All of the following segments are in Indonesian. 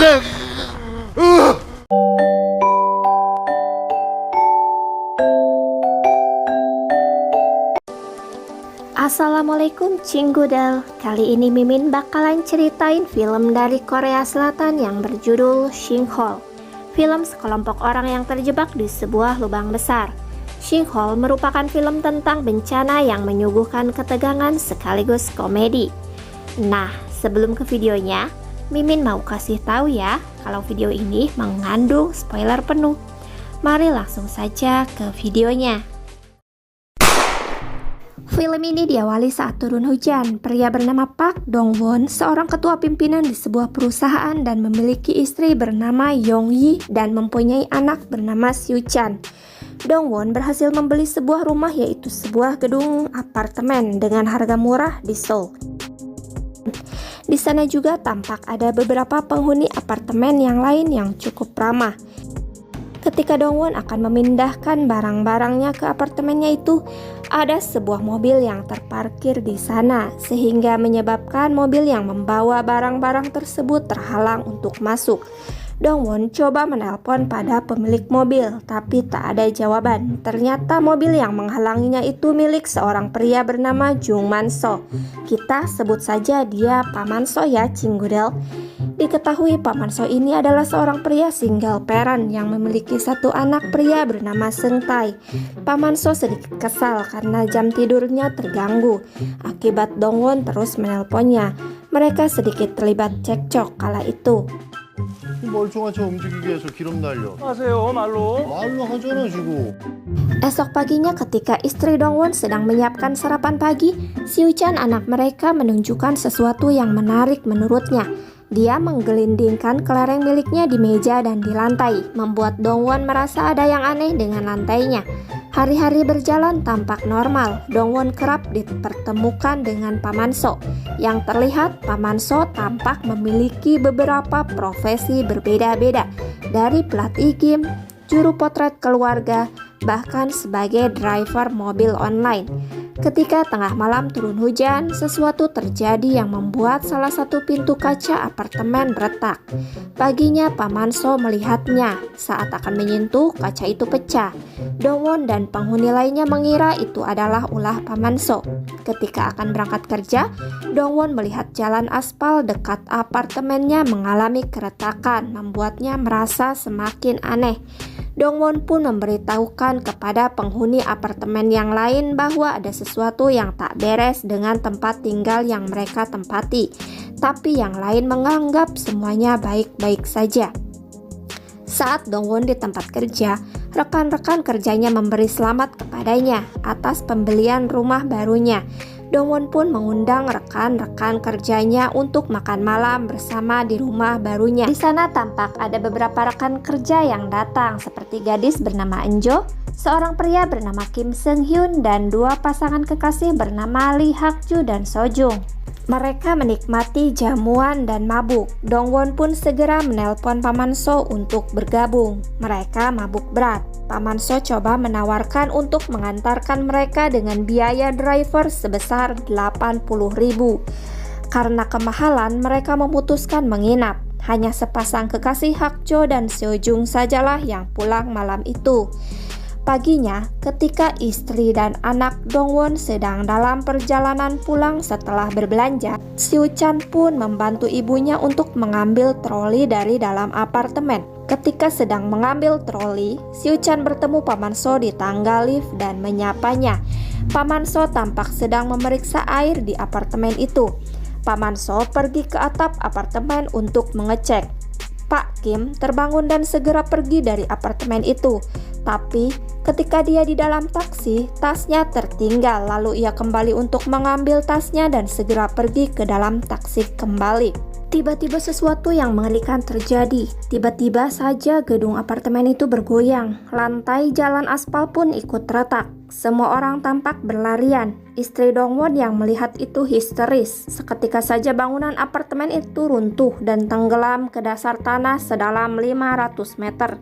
Assalamualaikum Cinggudel. Kali ini Mimin bakalan ceritain film dari Korea Selatan yang berjudul Sinkhole. Film sekelompok orang yang terjebak di sebuah lubang besar. Sinkhole merupakan film tentang bencana yang menyuguhkan ketegangan sekaligus komedi. Nah, sebelum ke videonya, Mimin mau kasih tahu ya kalau video ini mengandung spoiler penuh. Mari langsung saja ke videonya. Film ini diawali saat turun hujan. Pria bernama Park Dong-won, seorang ketua pimpinan di sebuah perusahaan dan memiliki istri bernama Yong-yi dan mempunyai anak bernama Soo-chan. Dong-won berhasil membeli sebuah rumah, yaitu sebuah gedung apartemen dengan harga murah di Seoul. Di sana juga tampak ada beberapa penghuni apartemen yang lain yang cukup ramah. Ketika Dong-won akan memindahkan barang-barangnya ke apartemennya itu, ada sebuah mobil yang terparkir di sana, sehingga menyebabkan mobil yang membawa barang-barang tersebut terhalang untuk masuk. Dong-won coba menelpon pada pemilik mobil, tapi tak ada jawaban. Ternyata mobil yang menghalanginya itu milik seorang pria bernama Jung Man-so. Kita sebut saja dia Pak Man-so ya, Cinggudel. Diketahui Pak Man-so ini adalah seorang pria single parent yang memiliki satu anak pria bernama Seung Tae. Pak Man-so sedikit kesal karena jam tidurnya terganggu. Akibat Dong-won terus menelponnya. Mereka sedikit terlibat cekcok kala itu. 멀쩡한 차 움직이게 해서 기름 날려. 하세요 말로. 말로 하잖아 지금. Esok paginya ketika istri Dong-won sedang menyiapkan sarapan pagi, Soo-chan anak mereka menunjukkan sesuatu yang menarik menurutnya. Dia menggelindingkan kelereng miliknya di meja dan di lantai, membuat Dong-won merasa ada yang aneh dengan lantainya. Hari-hari berjalan tampak normal. Dong-won kerap dipertemukan dengan Pak Man-so. Yang terlihat, Pak Man-so tampak memiliki beberapa profesi berbeda-beda, dari pelatih game, juru potret keluarga, bahkan sebagai driver mobil online. Ketika tengah malam turun hujan, sesuatu terjadi yang membuat salah satu pintu kaca apartemen retak. Paginya Pak Man-so melihatnya. Saat akan menyentuh, kaca itu pecah. Dong-won dan penghuni lainnya mengira itu adalah ulah Pak Man-so. Ketika akan berangkat kerja, Dong-won melihat jalan aspal dekat apartemennya mengalami keretakan, membuatnya merasa semakin aneh. Dong-won pun memberitahukan kepada penghuni apartemen yang lain bahwa ada sesuatu yang tak beres dengan tempat tinggal yang mereka tempati. Tapi yang lain menganggap semuanya baik-baik saja. Saat Dong-won di tempat kerja, rekan-rekan kerjanya memberi selamat kepadanya atas pembelian rumah barunya. Dong-won pun mengundang rekan-rekan kerjanya untuk makan malam bersama di rumah barunya. Di sana tampak ada beberapa rekan kerja yang datang, seperti gadis bernama Enjo, seorang pria bernama Kim Seung-hyun, dan dua pasangan kekasih bernama Lee Hak-ju dan Sojung. Mereka menikmati jamuan dan mabuk. Dong-won pun segera menelpon Pak Man-so untuk bergabung. Mereka mabuk berat. Pak Man-so coba menawarkan untuk mengantarkan mereka dengan biaya driver sebesar 80.000. Karena kemahalan, mereka memutuskan menginap. Hanya sepasang kekasih Hak-jo dan Sojung sajalah yang pulang malam itu. Paginya, ketika istri dan anak Dong-won sedang dalam perjalanan pulang setelah berbelanja, Soo-chan pun membantu ibunya untuk mengambil troli dari dalam apartemen. Ketika sedang mengambil troli, Soo-chan bertemu Pak Man-so di tangga lift dan menyapanya. Pak Man-so tampak sedang memeriksa air di apartemen itu. Pak Man-so pergi ke atap apartemen untuk mengecek. Pak Kim terbangun dan segera pergi dari apartemen itu. Tapi ketika dia di dalam taksi, tasnya tertinggal. Lalu ia kembali untuk mengambil tasnya dan segera pergi ke dalam taksi kembali. Tiba-tiba sesuatu yang mengerikan terjadi. Tiba-tiba saja gedung apartemen itu bergoyang. Lantai jalan aspal pun ikut retak. Semua orang tampak berlarian. Istri Dong-won yang melihat itu histeris. Seketika saja bangunan apartemen itu runtuh dan tenggelam ke dasar tanah sedalam 500 meter.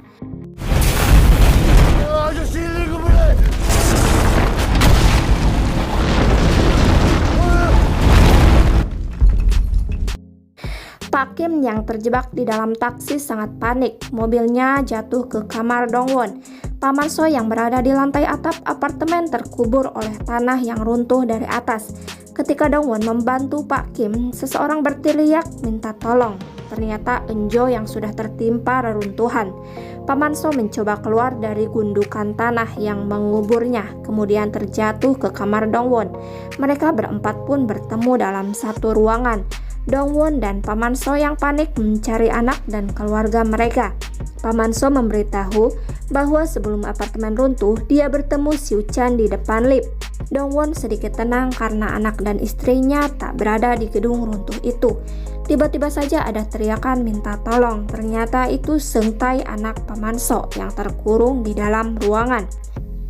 Pak Kim yang terjebak di dalam taksi sangat panik. Mobilnya jatuh ke kamar Dongwon. Paman So yang berada di lantai atap apartemen terkubur oleh tanah yang runtuh dari atas. Ketika Dongwon membantu Pak Kim, seseorang berteriak minta tolong. Ternyata Eunjo yang sudah tertimpa reruntuhan. Paman So mencoba keluar dari gundukan tanah yang menguburnya, kemudian terjatuh ke kamar Dongwon. Mereka berempat pun bertemu dalam satu ruangan. Dongwon dan Paman So yang panik mencari anak dan keluarga mereka. Paman So memberitahu bahwa sebelum apartemen runtuh, dia bertemu Siu Chan di depan lift. Dongwon sedikit tenang karena anak dan istrinya tak berada di gedung runtuh itu. Tiba-tiba saja ada teriakan minta tolong. Ternyata itu Seung Tae, anak Paman So yang terkurung di dalam ruangan.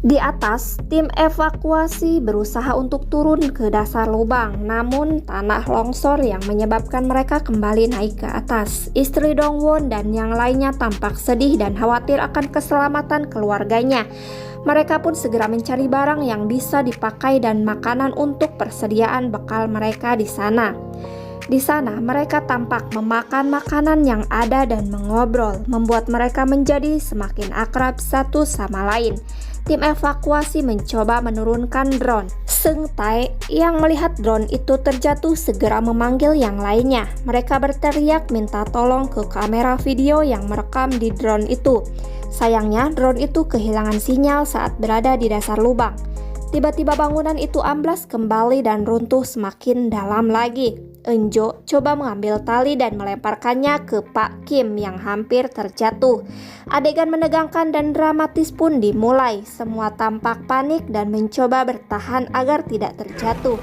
Di atas, tim evakuasi berusaha untuk turun ke dasar lubang, namun tanah longsor yang menyebabkan mereka kembali naik ke atas. Istri Dongwon dan yang lainnya tampak sedih dan khawatir akan keselamatan keluarganya. Mereka pun segera mencari barang yang bisa dipakai dan makanan untuk persediaan bekal mereka di sana. Di sana, mereka tampak memakan makanan yang ada dan mengobrol, membuat mereka menjadi semakin akrab satu sama lain. Tim evakuasi mencoba menurunkan drone. Seung Tae yang melihat drone itu terjatuh segera memanggil yang lainnya. Mereka berteriak minta tolong ke kamera video yang merekam di drone itu. Sayangnya, drone itu kehilangan sinyal saat berada di dasar lubang. Tiba-tiba bangunan itu amblas kembali dan runtuh semakin dalam lagi. Eunjo coba mengambil tali dan melemparkannya ke Pak Kim yang hampir terjatuh. Adegan menegangkan dan dramatis pun dimulai. Semua tampak panik dan mencoba bertahan agar tidak terjatuh.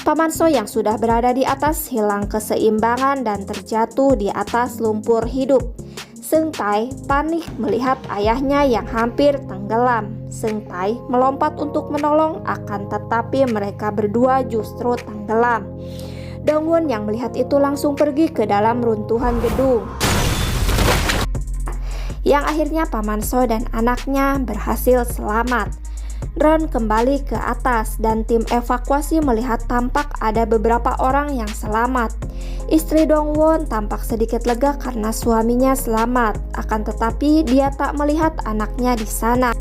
Paman So yang sudah berada di atas hilang keseimbangan dan terjatuh di atas lumpur hidup. Seung Tae panik melihat ayahnya yang hampir tenggelam. Seung Tae melompat untuk menolong, akan tetapi mereka berdua justru tenggelam. Dongwon yang melihat itu langsung pergi ke dalam runtuhan gedung. Yang akhirnya Paman So dan anaknya berhasil selamat. Drone kembali ke atas dan tim evakuasi melihat tampak ada beberapa orang yang selamat. Istri Dongwon tampak sedikit lega karena suaminya selamat, akan tetapi dia tak melihat anaknya di sana.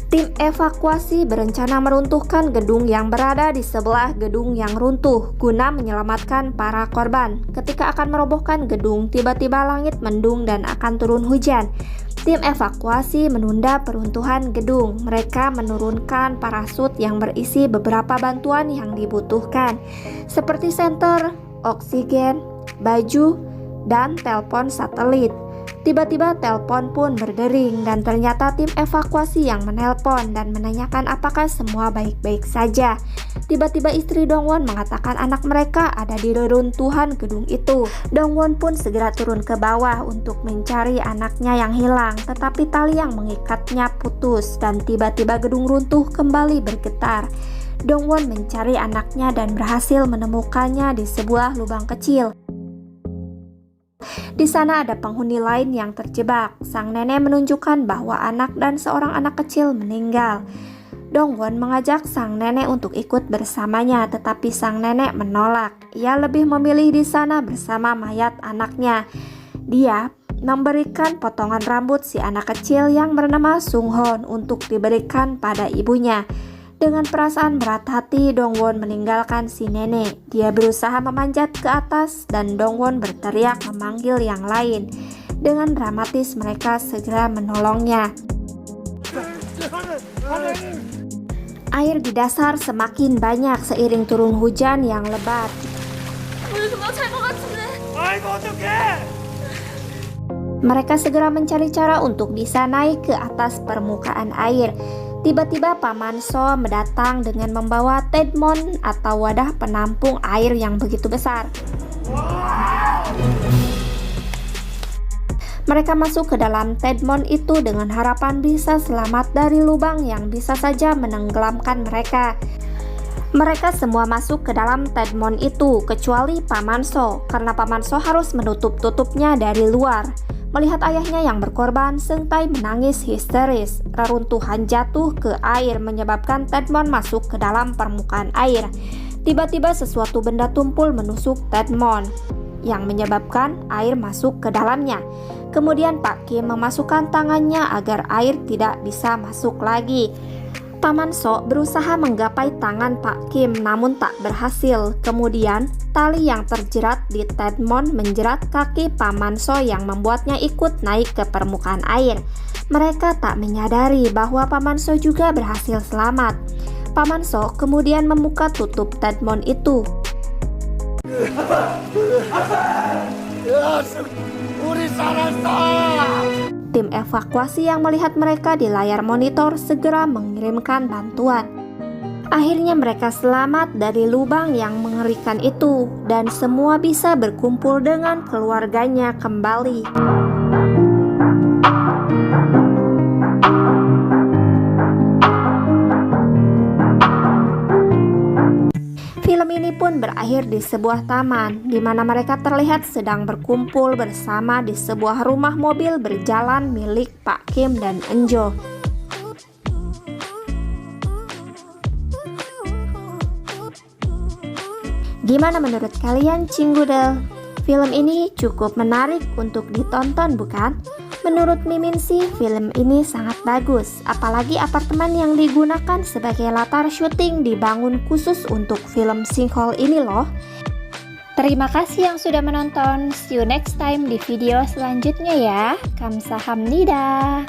Tim evakuasi berencana meruntuhkan gedung yang berada di sebelah gedung yang runtuh guna menyelamatkan para korban. Ketika akan merobohkan gedung, tiba-tiba langit mendung dan akan turun hujan. Tim evakuasi menunda peruntuhan gedung. Mereka menurunkan parasut yang berisi beberapa bantuan yang dibutuhkan, seperti senter, oksigen, baju, dan telepon satelit. Tiba-tiba telepon pun berdering dan ternyata tim evakuasi yang menelpon dan menanyakan apakah semua baik-baik saja. Tiba-tiba istri Dongwon mengatakan anak mereka ada di reruntuhan gedung itu. Dongwon pun segera turun ke bawah untuk mencari anaknya yang hilang, tetapi tali yang mengikatnya putus dan tiba-tiba gedung runtuh kembali bergetar. Dongwon mencari anaknya dan berhasil menemukannya di sebuah lubang kecil. Di sana ada penghuni lain yang terjebak. Sang nenek menunjukkan bahwa anak dan seorang anak kecil meninggal. Dongwon mengajak sang nenek untuk ikut bersamanya, tetapi sang nenek menolak. Ia lebih memilih di sana bersama mayat anaknya. Dia memberikan potongan rambut si anak kecil yang bernama Sung Hon untuk diberikan pada ibunya. Dengan perasaan berat hati, Dongwon meninggalkan si nenek. Dia berusaha memanjat ke atas dan Dongwon berteriak memanggil yang lain. Dengan dramatis mereka segera menolongnya. Air di dasar semakin banyak seiring turun hujan yang lebat. Mereka segera mencari cara untuk bisa naik ke atas permukaan air. Tiba-tiba Paman So mendatang dengan membawa tedmon atau wadah penampung air yang begitu besar. Mereka masuk ke dalam tedmon itu dengan harapan bisa selamat dari lubang yang bisa saja menenggelamkan mereka. Mereka semua masuk ke dalam Tedmon itu, kecuali Paman So, karena Paman So harus menutup-tutupnya dari luar. Melihat ayahnya yang berkorban, Seung Tae menangis histeris. Reruntuhan jatuh ke air menyebabkan Tedmon masuk ke dalam permukaan air. Tiba-tiba sesuatu benda tumpul menusuk Tedmon, yang menyebabkan air masuk ke dalamnya. Kemudian Pak Kim memasukkan tangannya agar air tidak bisa masuk lagi. Paman So berusaha menggapai tangan Pak Kim namun tak berhasil. Kemudian tali yang terjerat di Tedmon menjerat kaki Paman So yang membuatnya ikut naik ke permukaan air. Mereka tak menyadari bahwa Paman So juga berhasil selamat. Paman So kemudian membuka tutup Tedmon itu. Tim evakuasi yang melihat mereka di layar monitor segera mengirimkan bantuan. Akhirnya mereka selamat dari lubang yang mengerikan itu dan semua bisa berkumpul dengan keluarganya kembali. Film ini pun berakhir di sebuah taman, di mana mereka terlihat sedang berkumpul bersama di sebuah rumah mobil berjalan milik Pak Kim dan Eunjo. Gimana menurut kalian, Cinggudel? Film ini cukup menarik untuk ditonton, bukan? Menurut Mimin sih, film ini sangat bagus. Apalagi apartemen yang digunakan sebagai latar syuting dibangun khusus untuk film Sinkhole ini loh. Terima kasih yang sudah menonton. See you next time di video selanjutnya ya. Kamsahamnida.